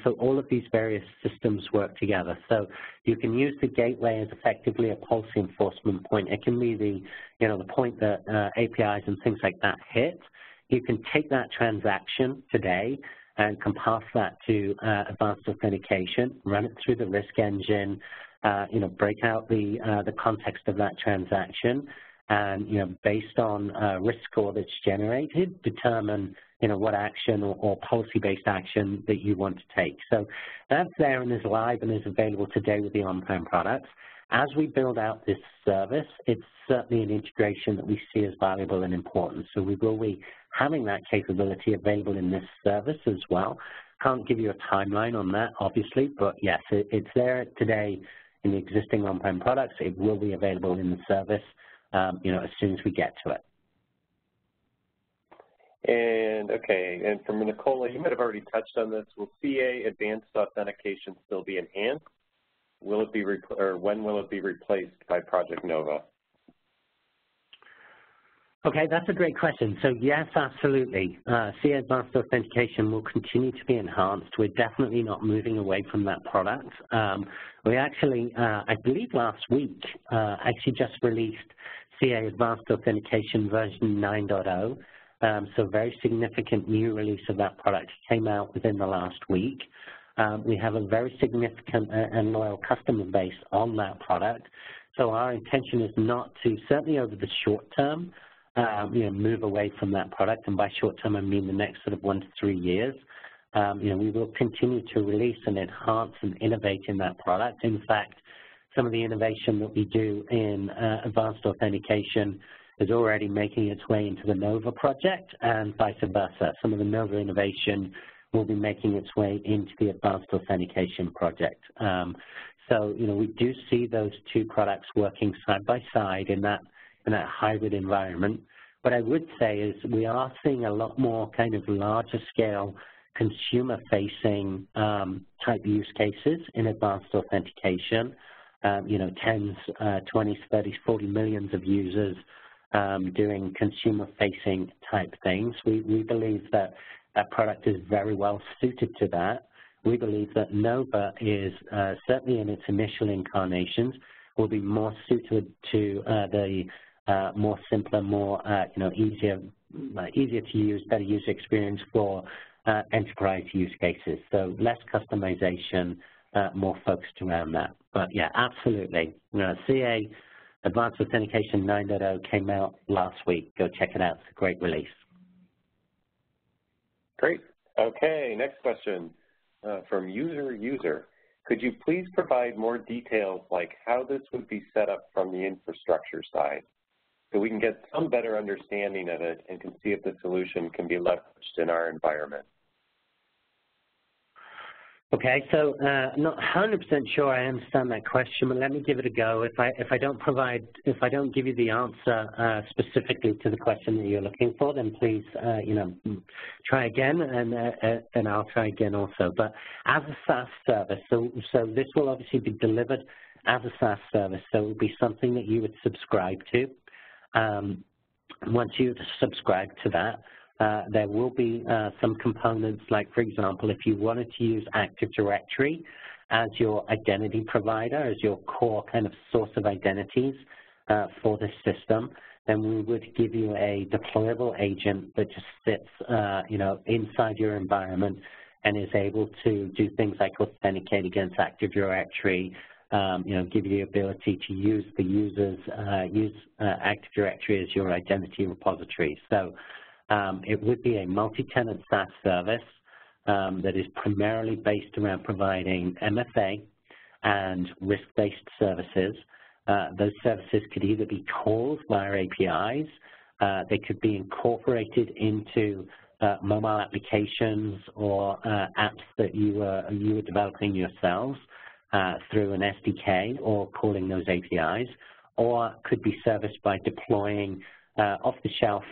So all of these various systems work together. So you can use the gateway as effectively a policy enforcement point. It can be the point that APIs and things like that hit. You can take that transaction today and can pass that to Advanced Authentication, run it through the risk engine, break out the context of that transaction, and based on risk score that's generated, determine what action or policy-based action that you want to take. So that's there and is live and is available today with the on-prem products. As we build out this service, it's certainly an integration that we see as valuable and important. So we will be having that capability available in this service as well. Can't give you a timeline on that, obviously, but yes, it's there today in the existing on-prem products. It will be available in the service, as soon as we get to it. And okay, and from Nicola, you might have already touched on this. Will CA Advanced Authentication still be enhanced? Will it be, or when will it be replaced by Project Nova? Okay, that's a great question. So yes, absolutely. CA Advanced Authentication will continue to be enhanced. We're definitely not moving away from that product. We actually, I believe last week, actually just released CA Advanced Authentication version 9.0. So very significant new release of that product came out within the last week. We have a very significant and loyal customer base on that product. So our intention is not to, certainly over the short term, move away from that product. And by short term, I mean the next sort of 1 to 3 years. we will continue to release and enhance and innovate in that product. In fact, some of the innovation that we do in advanced authentication is already making its way into the NOVA project, and vice versa. Some of the NOVA innovation will be making its way into the advanced authentication project. So, we do see those two products working side by side in that hybrid environment. What I would say is we are seeing a lot more kind of larger scale consumer-facing type use cases in advanced authentication. 10s, 20s, 30s, 40 millions of users doing consumer-facing type things. We believe that that product is very well suited to that. We believe that NOVA is certainly in its initial incarnations will be more suited to the more simpler, more easier to use, better user experience for enterprise use cases. So less customization, more focused around that. But yeah, absolutely. CA Advanced Authentication 9.0 came out last week. Go check it out. It's a great release. Great. Okay, next question from user. Could you please provide more details like how this would be set up from the infrastructure side so we can get some better understanding of it and can see if the solution can be leveraged in our environment? Okay, so not 100% sure I understand that question, but let me give it a go. If I don't give you the answer specifically to the question that you're looking for, then please try again, and I'll try again also. But as a SaaS service, so this will obviously be delivered as a SaaS service, so it will be something that you would subscribe to. Once you subscribe to that, there will be some components like, for example, if you wanted to use Active Directory as your identity provider, as your core kind of source of identities for this system, then we would give you a deployable agent that just sits, inside your environment and is able to do things like authenticate against Active Directory, give you the ability to use Active Directory as your identity repository. So it would be a multi-tenant SaaS service that is primarily based around providing MFA and risk-based services. Those services could either be called via APIs, they could be incorporated into mobile applications or apps that you were developing yourselves through an SDK or calling those APIs, or could be serviced by deploying off-the-shelf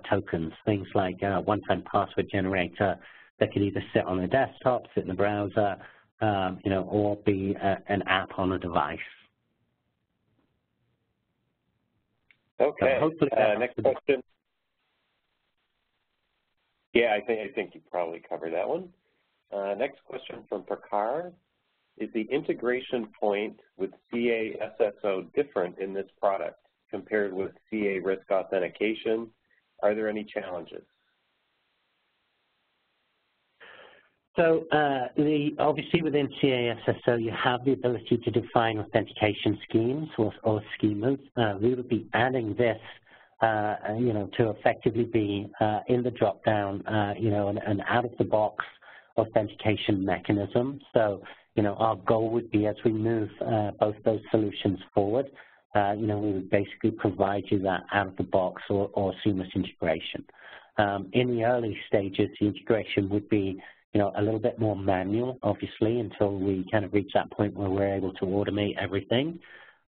tokens, things like one-time password generator that could either sit on a desktop, sit in the browser, or be an app on a device. Okay. So next question. Yeah, I think you probably covered that one. Next question from Prakar. Is the integration point with CA SSO different in this product compared with CA Risk Authentication? Are there any challenges? So obviously within CA SSO, you have the ability to define authentication schemes or schemas. We would be adding this, to effectively be in the drop-down, an out-of-the-box authentication mechanism. So, our goal would be as we move both those solutions forward, we would basically provide you that out-of-the-box or seamless integration. In the early stages, the integration would be, a little bit more manual, obviously, until we kind of reach that point where we're able to automate everything.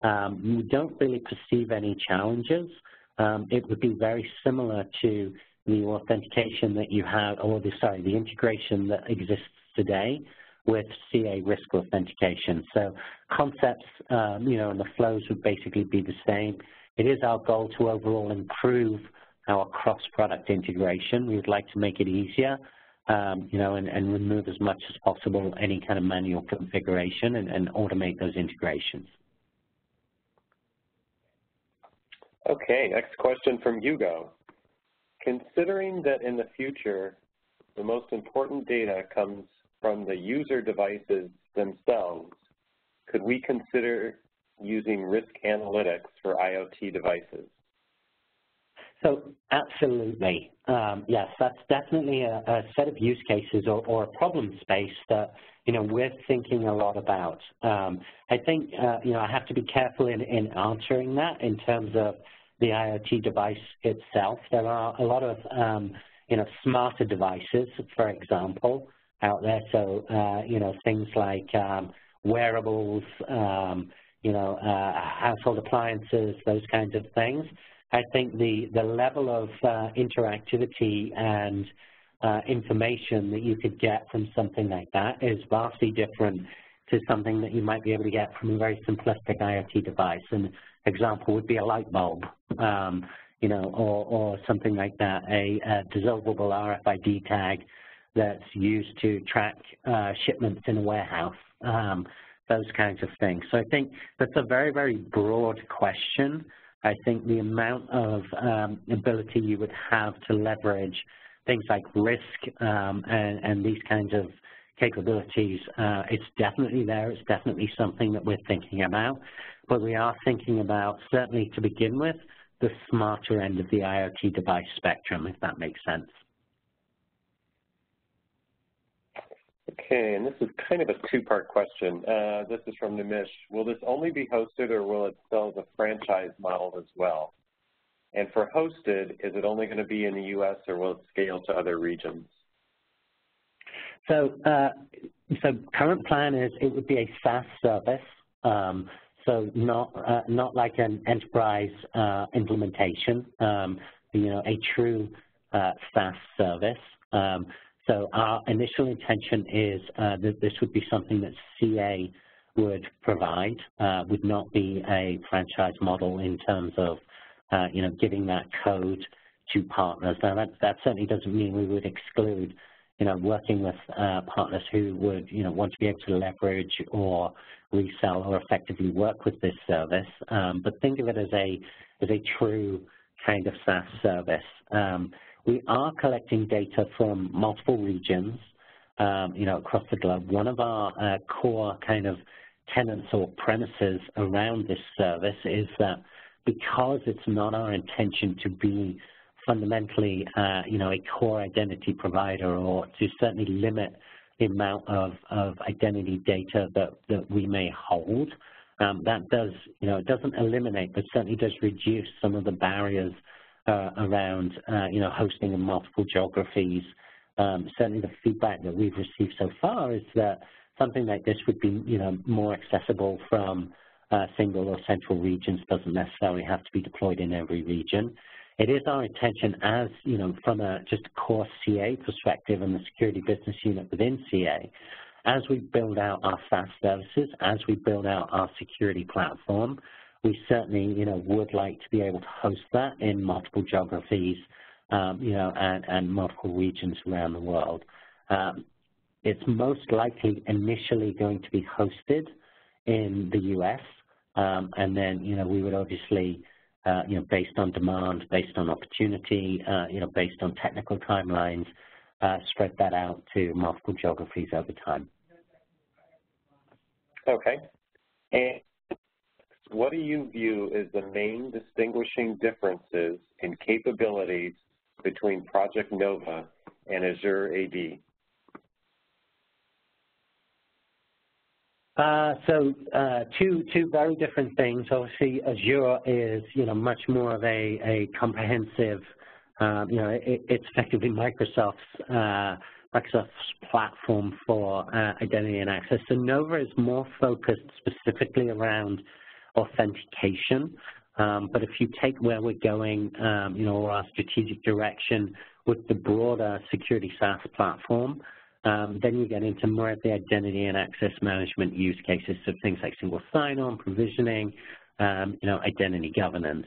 We don't really perceive any challenges. It would be very similar to the authentication that you have, the integration that exists today with CA Risk Authentication. So concepts, and the flows would basically be the same. It is our goal to overall improve our cross-product integration. We would like to make it easier, and remove as much as possible any kind of manual configuration and automate those integrations. Okay, next question from Hugo. Considering that in the future, the most important data comes from the user devices themselves, could we consider using risk analytics for IoT devices? So absolutely, yes, that's definitely a set of use cases or a problem space that, we're thinking a lot about. I think, I have to be careful in answering that in terms of the IoT device itself. There are a lot of, smarter devices, for example, out there. So, things like wearables, household appliances, those kinds of things. I think the level of interactivity and information that you could get from something like that is vastly different to something that you might be able to get from a very simplistic IoT device. An example would be a light bulb, or something like that, a dissolvable RFID tag that's used to track shipments in a warehouse, those kinds of things. So I think that's a very, very broad question. I think the amount of ability you would have to leverage things like risk and these kinds of capabilities, it's definitely there. It's definitely something that we're thinking about. But we are thinking about, certainly to begin with, the smarter end of the IoT device spectrum, if that makes sense. Okay, and this is kind of a two-part question. This is from Nimish. Will this only be hosted, or will it sell as a franchise model as well? And for hosted, is it only going to be in the U.S., or will it scale to other regions? So current plan is it would be a SaaS service, so not like an enterprise implementation, a true SaaS service. So our initial intention is that this would be something that CA would provide, would not be a franchise model in terms of, giving that code to partners. Now, that certainly doesn't mean we would exclude, working with partners who would, want to be able to leverage or resell or effectively work with this service. But think of it as a true kind of SaaS service. We are collecting data from multiple regions, across the globe. One of our core kind of tenets or premises around this service is that because it's not our intention to be fundamentally, a core identity provider, or to certainly limit the amount of identity data that we may hold, that does, it doesn't eliminate, but certainly does reduce some of the barriers around, hosting in multiple geographies. Certainly the feedback that we've received so far is that something like this would be, more accessible from single or central regions, doesn't necessarily have to be deployed in every region. It is our intention as, from just a core CA perspective and the security business unit within CA, as we build out our SaaS services, as we build out our security platform, we certainly, would like to be able to host that in multiple geographies, and multiple regions around the world. It's most likely initially going to be hosted in the U.S., and then, we would obviously, based on demand, based on opportunity, based on technical timelines, spread that out to multiple geographies over time. Okay. And what do you view as the main distinguishing differences in capabilities between Project Nova and Azure AD? Two very different things. Obviously, Azure is, much more of a comprehensive, it's effectively Microsoft's platform for identity and access. So Nova is more focused specifically around authentication. But if you take where we're going, or our strategic direction with the broader security SaaS platform, then you get into more of the identity and access management use cases, so things like single sign-on, provisioning, identity governance.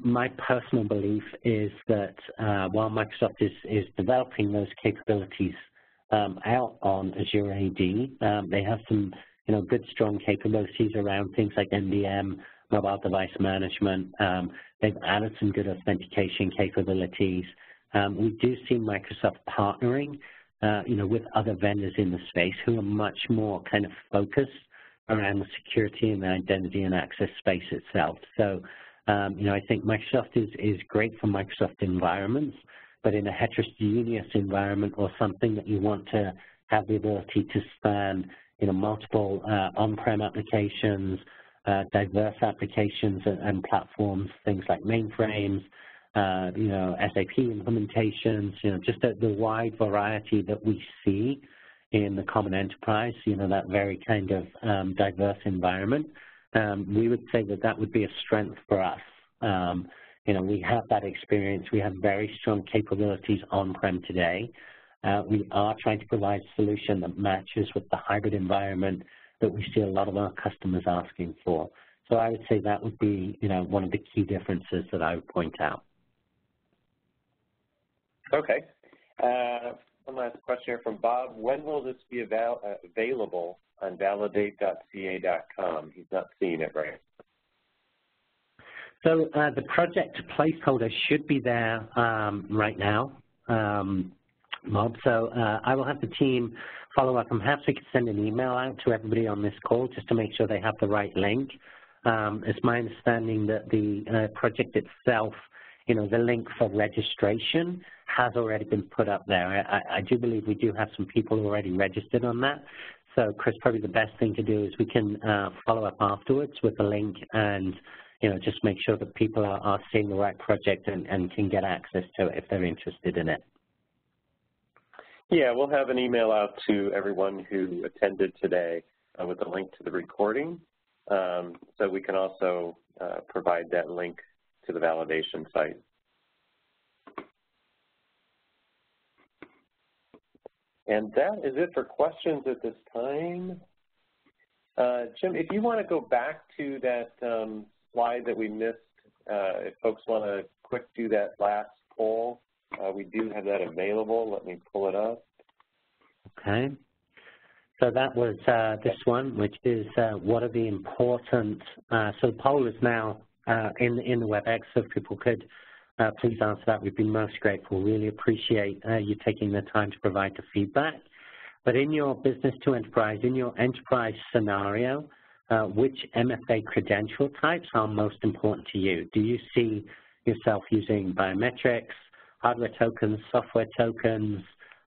My personal belief is that while Microsoft is developing those capabilities out on Azure AD, they have some, good, strong capabilities around things like MDM, mobile device management. They've added some good authentication capabilities. We do see Microsoft partnering, with other vendors in the space who are much more kind of focused around the security and the identity and access space itself. So I think Microsoft is great for Microsoft environments, but in a heterogeneous environment or something that you want to have the ability to span, multiple on-prem applications, diverse applications and platforms, things like mainframes, SAP implementations, just the wide variety that we see in the common enterprise, that very kind of diverse environment. We would say that would be a strength for us. We have that experience. We have very strong capabilities on-prem today. We are trying to provide a solution that matches with the hybrid environment that we see a lot of our customers asking for. So I would say that would be, one of the key differences that I would point out. Okay. One last question here from Bob. When will this be available on validate.ca.com? He's not seeing it right. So the project placeholder should be there right now, Bob. So I will have the team follow up. Perhaps we could send an email out to everybody on this call just to make sure they have the right link. It's my understanding that the project itself, the link for registration has already been put up there. I do believe we do have some people already registered on that. So, Chris, probably the best thing to do is we can follow up afterwards with the link and, just make sure that people are seeing the right project and can get access to it if they're interested in it. Yeah, we'll have an email out to everyone who attended today with a link to the recording. So we can also provide that link to the validation site. And that is it for questions at this time. Jim, if you want to go back to that slide that we missed, if folks want to quick do that last poll, we do have that available. Let me pull it up. Okay. So that was this one, which is what are the important, so the poll is now in the WebEx, so if people could please answer that. We'd be most grateful. Really appreciate you taking the time to provide the feedback. But in your business to enterprise, in your enterprise scenario, which MFA credential types are most important to you? Do you see yourself using biometrics, hardware tokens, software tokens,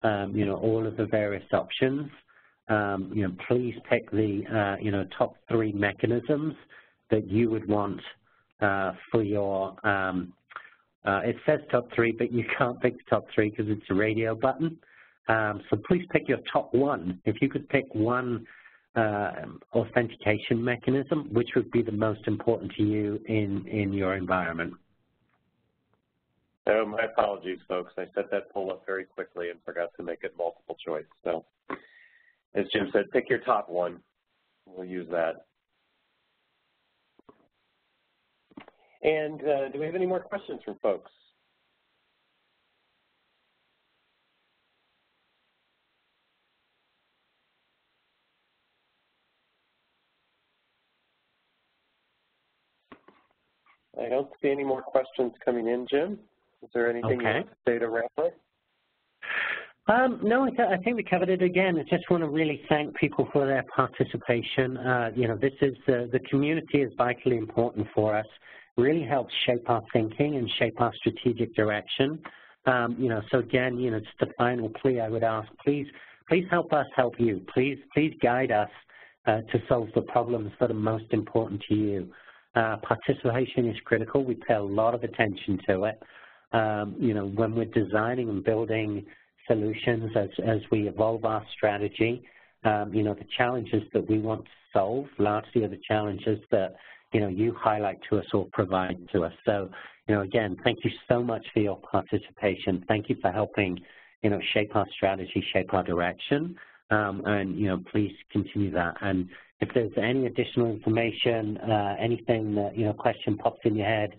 all of the various options? Please pick the top 3 mechanisms that you would want for your, it says top 3, but you can't pick the top 3 because it's a radio button. So please pick your top 1. If you could pick one authentication mechanism, which would be the most important to you in your environment? Oh, my apologies, folks. I set that poll up very quickly and forgot to make it multiple choice. So as Jim said, pick your top 1. We'll use that. And do we have any more questions from folks? I don't see any more questions coming in, Jim. Is there anything you want to say to wrap up? No, I think we covered it again. I just want to really thank people for their participation. This is the community is vitally important for us. Really helps shape our thinking and shape our strategic direction. So again, just a final plea I would ask, please help us help you. Please guide us to solve the problems that are most important to you. Participation is critical. We pay a lot of attention to it. When we're designing and building solutions as we evolve our strategy, the challenges that we want to solve largely are the challenges that, you highlight to us or provide to us. So, again, thank you so much for your participation. Thank you for helping, shape our strategy, shape our direction, and, please continue that. And if there's any additional information, anything that, question pops in your head,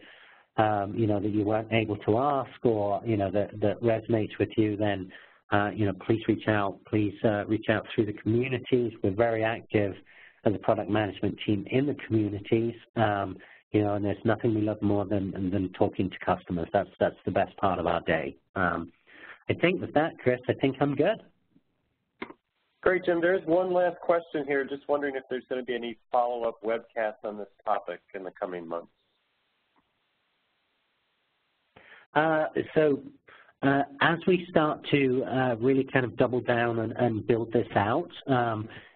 that you weren't able to ask or, that resonates with you, then, please reach out. Please reach out through the communities. We're very active as a product management team in the communities, and there's nothing we love more than talking to customers. That's the best part of our day. I think with that, Chris, I think I'm good. Great, Jim. There's one last question here. Just wondering if there's going to be any follow-up webcasts on this topic in the coming months. As we start to really kind of double down and build this out,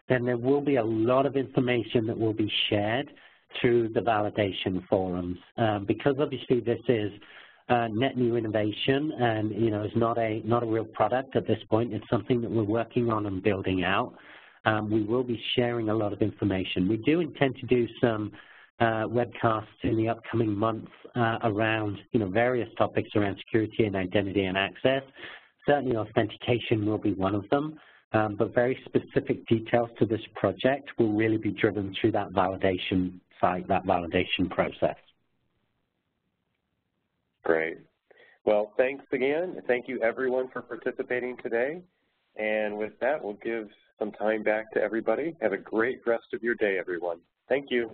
then there will be a lot of information that will be shared through the validation forums. Because obviously this is net new innovation and, you know, it's not a real product at this point. It's something that we're working on and building out. We will be sharing a lot of information. We do intend to do some webcasts in the upcoming months around, you know, various topics around security and identity and access. Certainly authentication will be one of them, but very specific details to this project will really be driven through that validation site, that validation process. Great. Well, thanks again. Thank you everyone for participating today. And with that, we'll give some time back to everybody. Have a great rest of your day, everyone. Thank you.